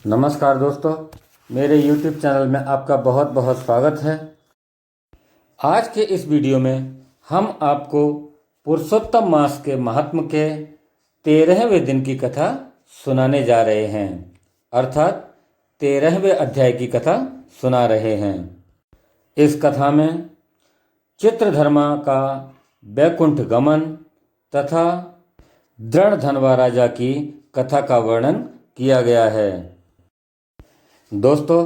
नमस्कार दोस्तों, मेरे YouTube चैनल में आपका बहुत बहुत स्वागत है। आज के इस वीडियो में हम आपको पुरुषोत्तम मास के महात्म के 13वें दिन की कथा सुनाने जा रहे हैं, अर्थात 13वें अध्याय की कथा सुना रहे हैं। इस कथा में चित्रधर्मा का वैकुंठ गमन तथा दृढ़धनवा राजा की कथा का वर्णन किया गया है। दोस्तों,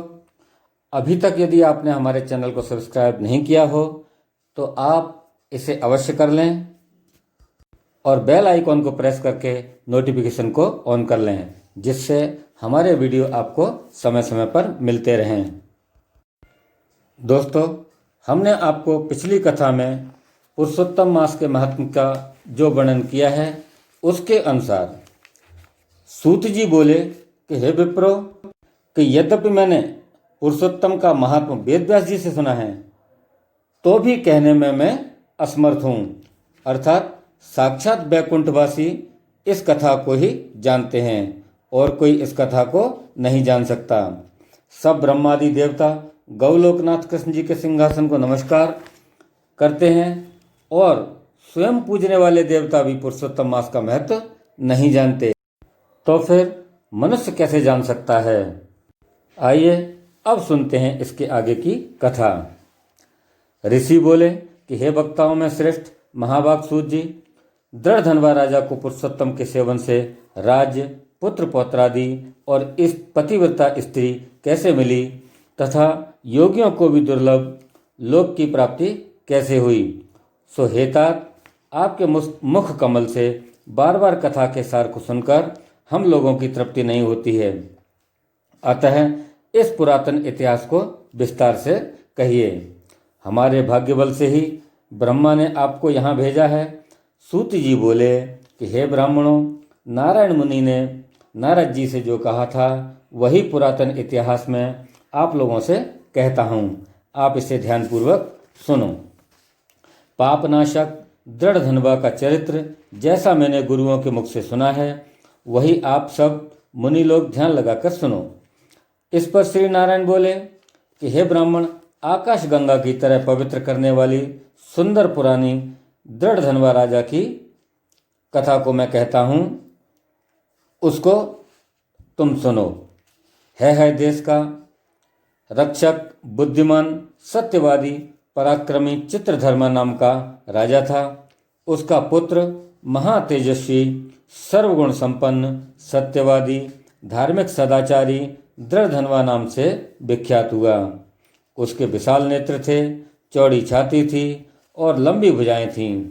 अभी तक यदि आपने हमारे चैनल को सब्सक्राइब नहीं किया हो तो आप इसे अवश्य कर लें और बेल आइकॉन को प्रेस करके नोटिफिकेशन को ऑन कर लें, जिससे हमारे वीडियो आपको समय समय पर मिलते रहें। दोस्तों, हमने आपको पिछली कथा में पुरुषोत्तम मास के महात्म का जो वर्णन किया है उसके अनुसार सूत जी बोले कि हे विप्रो, कि यद्यपि मैंने पुरुषोत्तम का महात्म वेदव्यास जी से सुना है तो भी कहने में मैं असमर्थ हूँ, अर्थात साक्षात वैकुंठवासी इस कथा को ही जानते हैं और कोई इस कथा को नहीं जान सकता। सब ब्रह्मादि देवता गौलोकनाथ कृष्ण जी के सिंहासन को नमस्कार करते हैं और स्वयं पूजने वाले देवता भी पुरुषोत्तम मास का महत्व नहीं जानते, तो फिर मनुष्य कैसे जान सकता है। आइए अब सुनते हैं इसके आगे की कथा। ऋषि बोले कि हे वक्ताओं में श्रेष्ठ महाभाग सूत जी, दृढ़धनवा राजा को पुरुषोत्तम के सेवन से राज्य, पुत्र पौत्रादि और इस पतिव्रता स्त्री कैसे मिली तथा योगियों को भी दुर्लभ लोक की प्राप्ति कैसे हुई, सो हे तात, आपके मुख कमल से बार बार कथा के सार को सुनकर हम लोगों की तृप्ति नहीं होती है। अतः इस पुरातन इतिहास को विस्तार से कहिए। हमारे भाग्यबल से ही ब्रह्मा ने आपको यहाँ भेजा है। सूत जी बोले कि हे ब्राह्मणों, नारायण मुनि ने नारद जी से जो कहा था वही पुरातन इतिहास में आप लोगों से कहता हूँ, आप इसे ध्यानपूर्वक सुनो। पापनाशक दृढ़धनवा का चरित्र जैसा मैंने गुरुओं के मुख से सुना है वही आप सब मुनि लोग ध्यान लगाकर सुनो। इस पर श्री नारायण बोले कि हे ब्राह्मण, आकाश गंगा की तरह पवित्र करने वाली सुंदर पुरानी दृढ़धनवा राजा की कथा को मैं कहता हूँ, उसको तुम सुनो। है देश का रक्षक, बुद्धिमान, सत्यवादी, पराक्रमी चित्रधर्मा नाम का राजा था। उसका पुत्र महातेजस्वी, सर्वगुण संपन्न, सत्यवादी, धार्मिक, सदाचारी दृढ़धनवा नाम से विख्यात हुआ। उसके विशाल नेत्र थे, चौड़ी छाती थी और लंबी भुजाएं थीं।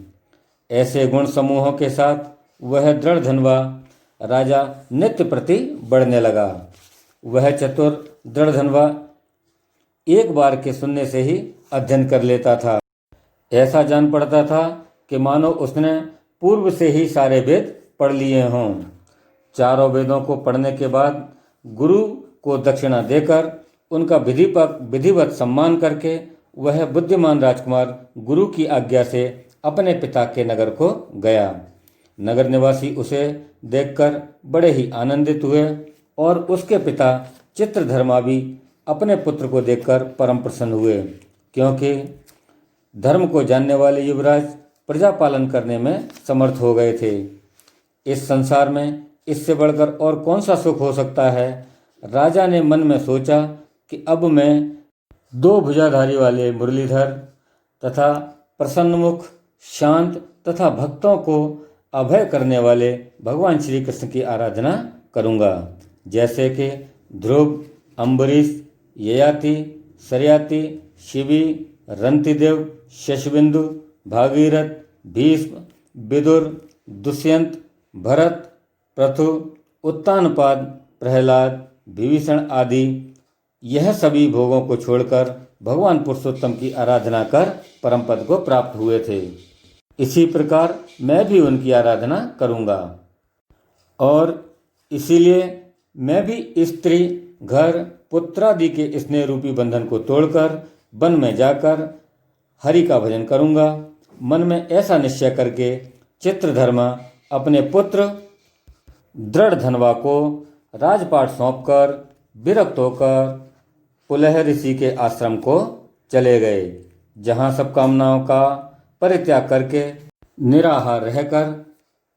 ऐसे गुण समूहों के साथ वह दृढ़धनवा राजा नित्य प्रति बढ़ने लगा। वह चतुर दृढ़धनवा एक बार के सुनने से ही अध्ययन कर लेता था। ऐसा जान पड़ता था कि मानो उसने पूर्व से ही सारे वेद पढ़ लिए हों। चारों वेदों को पढ़ने के बाद गुरु को दक्षिणा देकर उनका विधिवत सम्मान करके वह बुद्धिमान राजकुमार गुरु की आज्ञा से अपने पिता के नगर को गया। नगर निवासी उसे देखकर बड़े ही आनंदित हुए और उसके पिता चित्रधर्मा भी अपने पुत्र को देखकर परम प्रसन्न हुए, क्योंकि धर्म को जानने वाले युवराज प्रजा पालन करने में समर्थ हो गए थे। इस संसार में इससे बढ़कर और कौन सा सुख हो सकता है। राजा ने मन में सोचा कि अब मैं 2 भुजाधारी वाले मुरलीधर तथा प्रसन्नमुख, शांत तथा भक्तों को अभय करने वाले भगवान श्री कृष्ण की आराधना करूंगा, जैसे कि ध्रुव, अम्बरीश, ययाति, सरयाति, शिवी, रंतिदेव, शशबिंदु, भागीरथ, भीष्म, विदुर, दुष्यंत, भरत, पृथु, उत्तानपाद, प्रहलाद, विभीषण आदि यह सभी भोगों को छोड़कर भगवान पुरुषोत्तम की आराधना कर परम पद को प्राप्त हुए थे। इसी प्रकार मैं भी उनकी आराधना करूंगा और इसीलिए मैं भी स्त्री, घर, पुत्रादि के स्नेह रूपी बंधन को तोड़कर वन में जाकर हरि का भजन करूंगा। मन में ऐसा निश्चय करके चित्रधर्मा अपने पुत्र दृढ़धनवा को राजपाट सौंपकर विरक्त होकर पुलह ऋषि के आश्रम को चले गए, जहाँ सब कामनाओं का परित्याग करके निराहार रहकर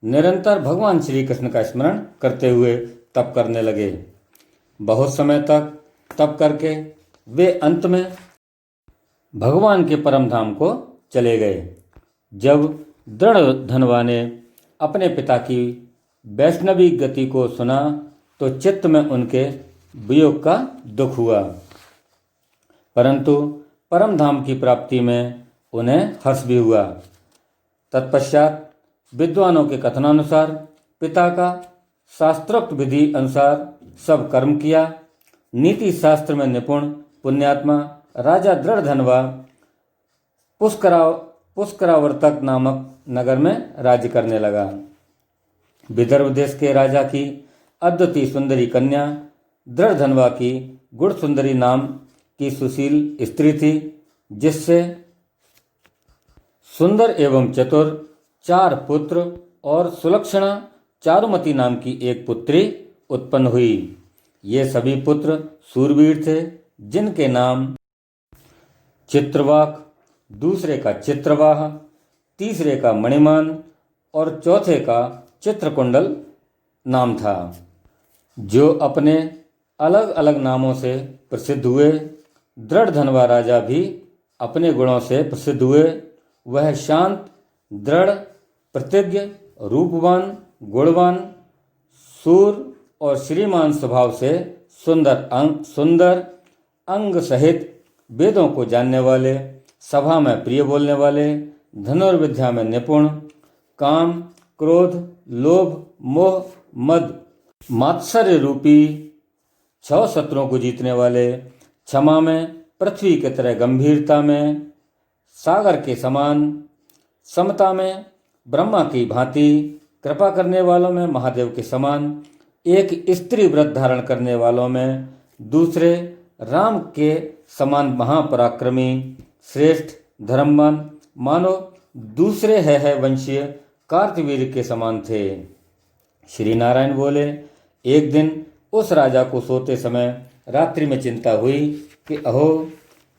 निरंतर भगवान श्री कृष्ण का स्मरण करते हुए तप करने लगे। बहुत समय तक तप करके वे अंत में भगवान के परम धाम को चले गए। जब दृढ़ धनवा ने अपने पिता की वैष्णवी गति को सुना तो चित्त में उनके वियोग का दुख हुआ, परंतु परम धाम की प्राप्ति में उन्हें हर्ष भी हुआ। तत्पश्चात विद्वानों के कथनानुसार पिता का शास्त्रोक्त विधि अनुसार सब कर्म किया। नीति शास्त्र में निपुण पुण्यात्मा राजा दृढ़ धनवा पुष्करावर्तक नामक नगर में राज्य करने लगा। विदर्भ देश के राजा की अद्वितीय सुंदरी कन्या दृढ़ धनवा की गुण सुंदरी नाम की सुशील स्त्री थी, जिससे सुंदर एवं चतुर 4 पुत्र और सुलक्षणा चारुमती नाम की एक पुत्री उत्पन्न हुई। ये सभी पुत्र सूरवीर थे, जिनके नाम चित्रवाक, दूसरे का चित्रवाह, तीसरे का मणिमान और चौथे का चित्रकुंडल नाम था। जो अपने अलग अलग नामों से प्रसिद्ध हुए, दृढ़ धनवा राजा भी अपने गुणों से प्रसिद्ध हुए। वह शांत, दृढ़, प्रतिज्ञ, रूपवान, गुणवान, सूर और श्रीमान स्वभाव से सुंदर अंग सहित वेदों को जानने वाले, सभा में प्रिय बोलने वाले, धनुर्विद्या में निपुण, काम, क्रोध, लोभ, मोह, मद, मात्सर्य रूपी 6 शत्रुओं को जीतने वाले, क्षमा में पृथ्वी की तरह गंभीरता में सागर के समान, समता में ब्रह्मा की भांति, कृपा करने वालों में महादेव के समान, एक स्त्री व्रत धारण करने वालों में दूसरे राम के समान महापराक्रमी, श्रेष्ठ, धर्मवान, मानो दूसरे है वंशीय कार्तवीर के समान थे। श्री नारायण बोले, एक दिन उस राजा को सोते समय रात्रि में चिंता हुई कि अहो,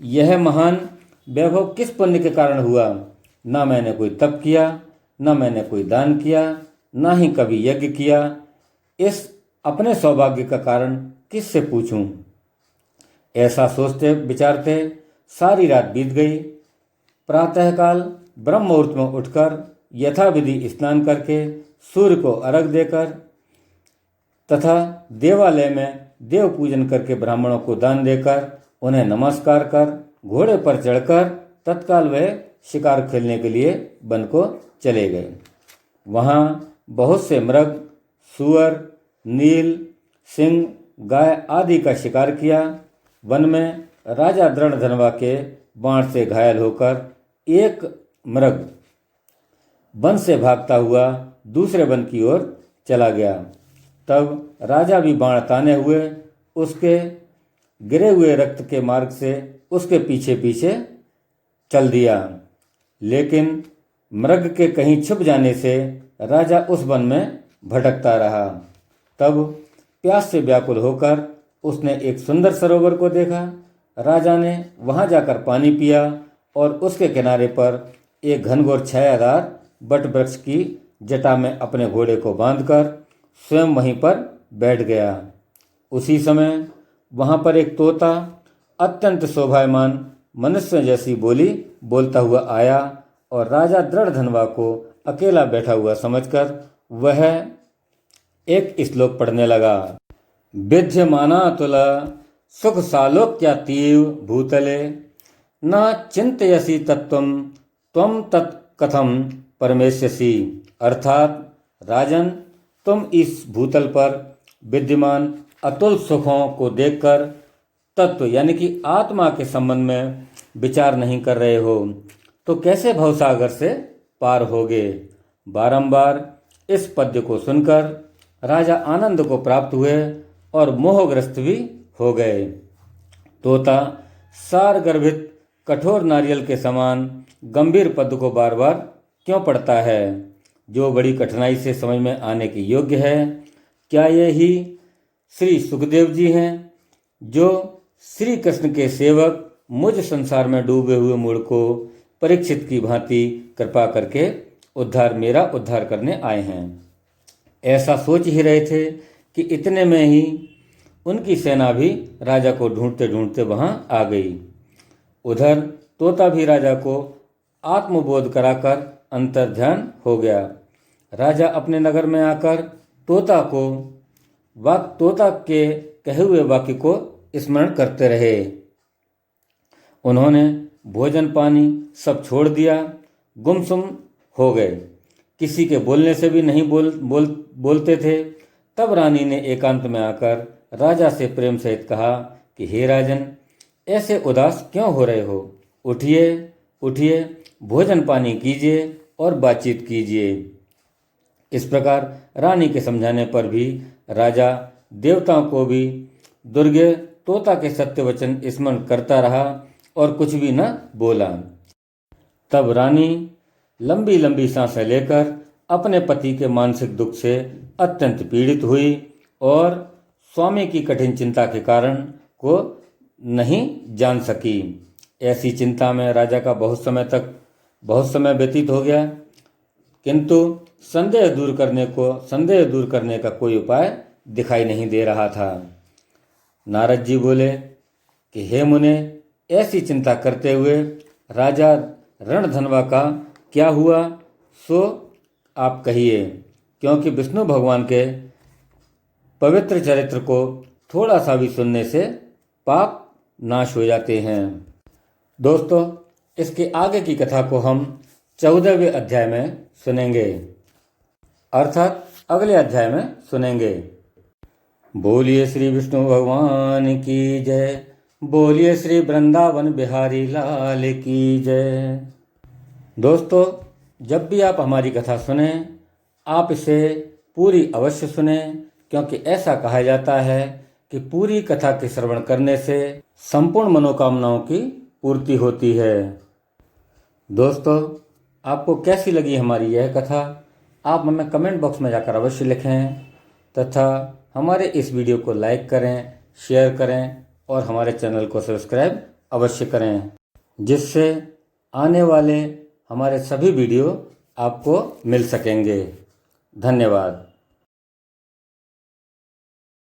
यह महान वैभव किस पुण्य के कारण हुआ। न मैंने कोई तप किया, न मैंने कोई दान किया, न ही कभी यज्ञ किया। इस अपने सौभाग्य का कारण किससे पूछूं। ऐसा सोचते विचारते सारी रात बीत गई। प्रातःकाल ब्रह्म मुहूर्त में उठकर यथाविधि स्नान करके सूर्य को अर्घ्य देकर तथा देवालय में देव पूजन करके ब्राह्मणों को दान देकर उन्हें नमस्कार कर घोड़े पर चढ़कर तत्काल वह शिकार खेलने के लिए वन को चले गए। वहाँ बहुत से मृग, सुअर, नील, सिंह, गाय आदि का शिकार किया। वन में राजा दृढ़ धनवा के बाण से घायल होकर एक मृग वन से भागता हुआ दूसरे वन की ओर चला गया। तब राजा भी बाण ताने हुए उसके गिरे हुए रक्त के मार्ग से उसके पीछे पीछे चल दिया, लेकिन मृग के कहीं छुप जाने से राजा उस वन में भटकता रहा। तब प्यास से व्याकुल होकर उसने एक सुंदर सरोवर को देखा। राजा ने वहां जाकर पानी पिया और उसके किनारे पर एक घनघोर छायादार बट वृक्ष की जटा में अपने घोड़े को बांधकर स्वयं वहीं पर बैठ गया। उसी समय वहां पर एक तोता अत्यंत शोभायमान मनुष्य जैसी बोली बोलता हुआ आया और राजा दृढ़ धनवा को अकेला बैठा हुआ समझकर वह एक श्लोक पढ़ने लगा। विद्यमाना तुला सुख सालोक्यातीव भूतले न चिंतयसी तत्वम त्वम तत्कथम परमेश्यसी। अर्थात राजन, तुम इस भूतल पर विद्यमान अतुल सुखों को देखकर तत्व यानी कि आत्मा के संबंध में विचार नहीं कर रहे हो तो कैसे भवसागर से पार होगे। बारंबार इस पद्य को सुनकर राजा आनंद को प्राप्त हुए और मोहग्रस्त भी हो गए। तोता सार गर्भित कठोर नारियल के समान गंभीर पद को बार बार क्यों पढ़ता है, जो बड़ी कठिनाई से समझ में आने के योग्य है। क्या ये ही श्री सुखदेव जी हैं जो श्री कृष्ण के सेवक मुझ संसार में डूबे हुए मूढ़ को परीक्षित की भांति कृपा करके मेरा उद्धार करने आए हैं। ऐसा सोच ही रहे थे कि इतने में ही उनकी सेना भी राजा को ढूंढते ढूंढते वहां आ गई। उधर तोता भी राजा को आत्मबोध कराकर अंतर्ध्यान हो गया। राजा अपने नगर में आकर तोता के कहे हुए वाक्य को स्मरण करते रहे। उन्होंने भोजन पानी सब छोड़ दिया, गुमसुम हो गए, किसी के बोलने से भी नहीं बोलते थे। तब रानी ने एकांत में आकर राजा से प्रेम सहित कहा कि हे राजन, ऐसे उदास क्यों हो रहे हो? उठिए उठिए, भोजन पानी कीजिए और बातचीत कीजिए। इस प्रकार रानी के समझाने पर भी राजा देवताओं को भी दुर्गे तोता के सत्य वचन स्मरण करता रहा और कुछ भी न बोला। तब रानी लंबी लंबी सांसें लेकर अपने पति के मानसिक दुख से अत्यंत पीड़ित हुई और स्वामी की कठिन चिंता के कारण को नहीं जान सकी। ऐसी चिंता में राजा का बहुत समय व्यतीत हो गया, किंतु संदेह दूर करने का कोई उपाय दिखाई नहीं दे रहा था। नारद जी बोले कि हे मुने, ऐसी चिंता करते हुए राजा रणधनवा का क्या हुआ सो आप कहिए, क्योंकि विष्णु भगवान के पवित्र चरित्र को थोड़ा सा भी सुनने से पाप नाश हो जाते हैं। दोस्तों, इसके आगे की कथा को हम 14वें अध्याय में सुनेंगे, अर्थात अगले अध्याय में सुनेंगे। बोलिए श्री विष्णु भगवान की जय, बोलिए श्री वृंदावन बिहारी लाल की जय। दोस्तों, जब भी आप हमारी कथा सुने, आप इसे पूरी अवश्य सुने, क्योंकि ऐसा कहा जाता है कि पूरी कथा के श्रवण करने से संपूर्ण मनोकामनाओं की पूर्ति होती है। दोस्तों, आपको कैसी लगी हमारी यह कथा? आप हमें कमेंट बॉक्स में जाकर अवश्य लिखें तथा हमारे इस वीडियो को लाइक करें, शेयर करें और हमारे चैनल को सब्सक्राइब अवश्य करें, जिससे आने वाले हमारे सभी वीडियो आपको मिल सकेंगे। धन्यवाद।